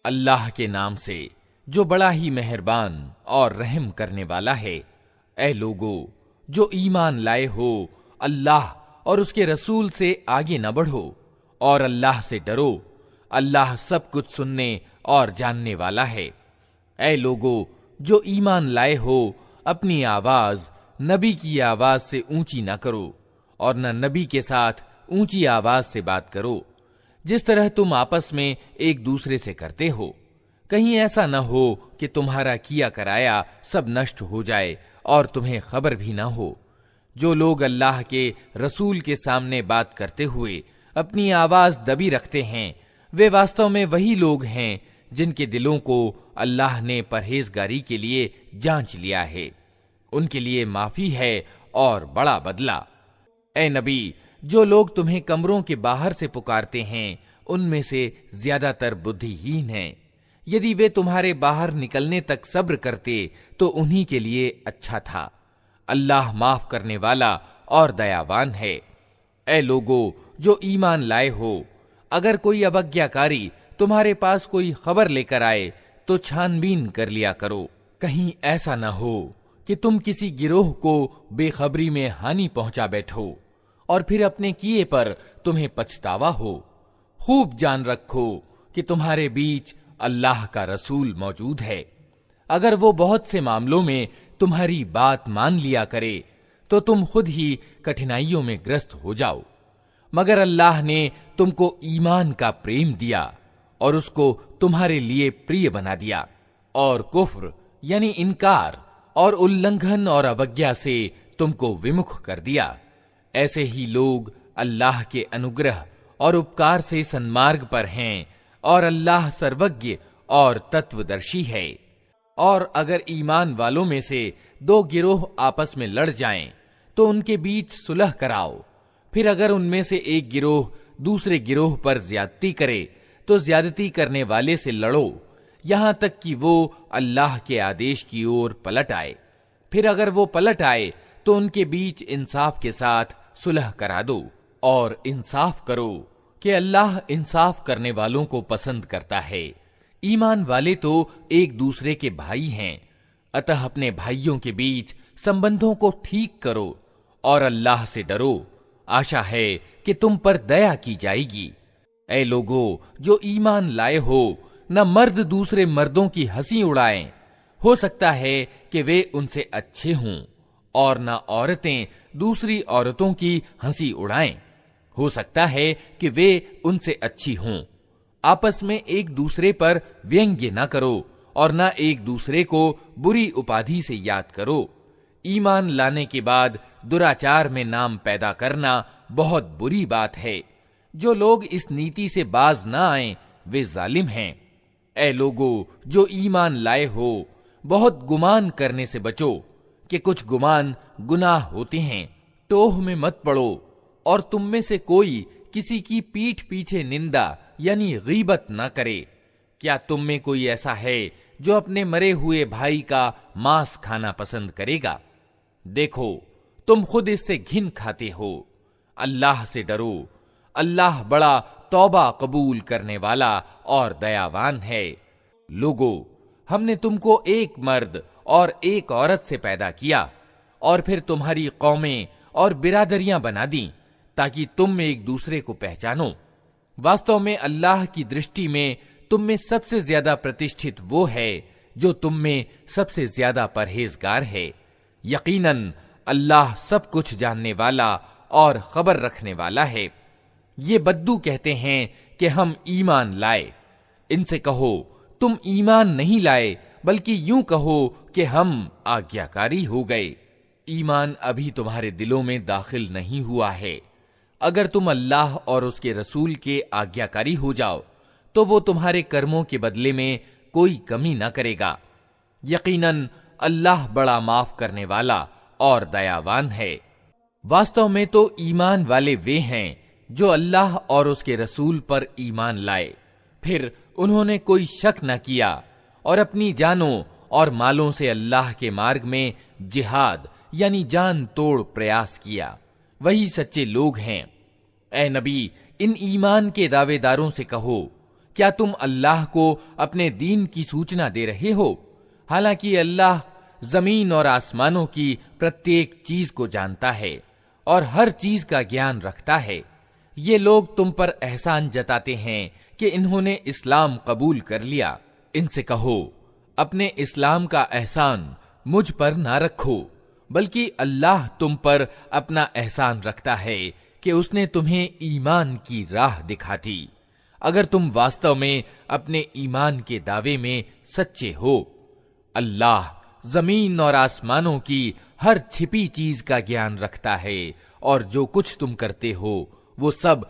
अल्लाह के नाम से जो बड़ा ही मेहरबान और रहम करने वाला है। ऐ लोगो जो ईमान लाए हो, अल्लाह और उसके रसूल से आगे न बढ़ो और अल्लाह से डरो। अल्लाह सब कुछ सुनने और जानने वाला है। ऐ लोगो जो ईमान लाए हो, अपनी आवाज नबी की आवाज से ऊंची ना करो और न नबी के साथ ऊंची आवाज से बात करो, जिस तरह तुम आपस में एक दूसरे से करते हो। कहीं ऐसा न हो कि तुम्हारा किया कराया सब नष्ट हो जाए और तुम्हें खबर भी न हो। जो लोग अल्लाह के रसूल के सामने बात करते हुए अपनी आवाज दबी रखते हैं, वे वास्तव में वही लोग हैं जिनके दिलों को अल्लाह ने परहेजगारी के लिए जांच लिया है। उनके लिए माफी है और बड़ा बदला। ऐ नबी, जो लोग तुम्हें कमरों के बाहर से पुकारते हैं, उनमें से ज्यादातर बुद्धिहीन हैं। यदि वे तुम्हारे बाहर निकलने तक सब्र करते तो उन्हीं के लिए अच्छा था। अल्लाह माफ करने वाला और दयावान है। ऐ लोगो जो ईमान लाए हो, अगर कोई अवज्ञाकारी तुम्हारे पास कोई खबर लेकर आए तो छानबीन कर लिया करो। कहीं ऐसा न हो कि तुम किसी गिरोह को बेखबरी में हानि पहुंचा बैठो और फिर अपने किए पर तुम्हें पछतावा हो। खूब जान रखो कि तुम्हारे बीच अल्लाह का रसूल मौजूद है। अगर वो बहुत से मामलों में तुम्हारी बात मान लिया करे तो तुम खुद ही कठिनाइयों में ग्रस्त हो जाओ। मगर अल्लाह ने तुमको ईमान का प्रेम दिया और उसको तुम्हारे लिए प्रिय बना दिया और कुफ्र यानी इनकार और उल्लंघन और अवज्ञा से तुमको विमुख कर दिया। ऐसे ही लोग अल्लाह के अनुग्रह और उपकार से सन्मार्ग पर हैं और अल्लाह सर्वज्ञ और तत्वदर्शी है। और अगर ईमान वालों में से दो गिरोह आपस में लड़ जाएं, तो उनके बीच सुलह कराओ। फिर अगर उनमें से एक गिरोह दूसरे गिरोह पर ज्यादती करे तो ज्यादती करने वाले से लड़ो, यहां तक कि वो अल्लाह के आदेश की ओर पलट आए। फिर अगर वो पलट आए तो उनके बीच इंसाफ के साथ सुलह करा दो और इंसाफ करो कि अल्लाह इंसाफ करने वालों को पसंद करता है। ईमान वाले तो एक दूसरे के भाई हैं, अतः अपने भाइयों के बीच संबंधों को ठीक करो और अल्लाह से डरो। आशा है कि तुम पर दया की जाएगी। ऐ लोगो जो ईमान लाए हो, न मर्द दूसरे मर्दों की हंसी उड़ाएं। हो सकता है कि वे उनसे अच्छे हों, और न औरतें दूसरी औरतों की हंसी उड़ाएं। हो सकता है कि वे उनसे अच्छी हों। आपस में एक दूसरे पर व्यंग्य न करो और न एक दूसरे को बुरी उपाधि से याद करो। ईमान लाने के बाद दुराचार में नाम पैदा करना बहुत बुरी बात है। जो लोग इस नीति से बाज न आए वे जालिम हैं। ऐ लोगो जो ईमान लाए हो, बहुत गुमान करने से बचो कि कुछ गुमान गुनाह होते हैं। टोह में मत पड़ो और तुम में से कोई किसी की पीठ पीछे निंदा यानी गीबत न करे। क्या तुम में कोई ऐसा है जो अपने मरे हुए भाई का मांस खाना पसंद करेगा? देखो तुम खुद इससे घिन खाते हो। अल्लाह से डरो। अल्लाह बड़ा तौबा कबूल करने वाला और दयावान है। लोगो हमने तुमको एक मर्द और एक औरत से पैदा किया और फिर तुम्हारी कौमें और बिरादरियां बना दी ताकि तुम एक दूसरे को पहचानो। वास्तव में अल्लाह की दृष्टि में तुम में सबसे ज्यादा प्रतिष्ठित वो है जो तुम में सबसे ज्यादा परहेजगार है। यकीनन अल्लाह सब कुछ जानने वाला और खबर रखने वाला है। ये बद्दू कहते हैं कि हम ईमान लाए। इनसे कहो तुम ईमान नहीं लाए, बल्कि यूं कहो कि हम आज्ञाकारी हो गए। ईमान अभी तुम्हारे दिलों में दाखिल नहीं हुआ है। अगर तुम अल्लाह और उसके रसूल के आज्ञाकारी हो जाओ तो वो तुम्हारे कर्मों के बदले में कोई कमी न करेगा। यकीनन अल्लाह बड़ा माफ करने वाला और दयावान है। वास्तव में तो ईमान वाले वे हैं जो अल्लाह और उसके रसूल पर ईमान लाए, फिर उन्होंने कोई शक न किया और अपनी जानों और मालों से अल्लाह के मार्ग में जिहाद यानी जान तोड़ प्रयास किया। वही सच्चे लोग हैं। ऐ नबी इन ईमान के दावेदारों से कहो क्या तुम अल्लाह को अपने दीन की सूचना दे रहे हो, हालांकि अल्लाह जमीन और आसमानों की प्रत्येक चीज को जानता है और हर चीज का ज्ञान रखता है। ये लोग तुम पर एहसान जताते हैं कि इन्होंने इस्लाम कबूल कर लिया। इनसे कहो, अपने इस्लाम का एहसान मुझ पर ना रखो, बल्कि अल्लाह तुम पर अपना एहसान रखता है कि उसने तुम्हें ईमान की राह दिखा दी, अगर तुम वास्तव में अपने ईमान के दावे में सच्चे हो। अल्लाह जमीन और आसमानों की हर छिपी चीज का ज्ञान रखता है और जो कुछ तुम करते हो वो सब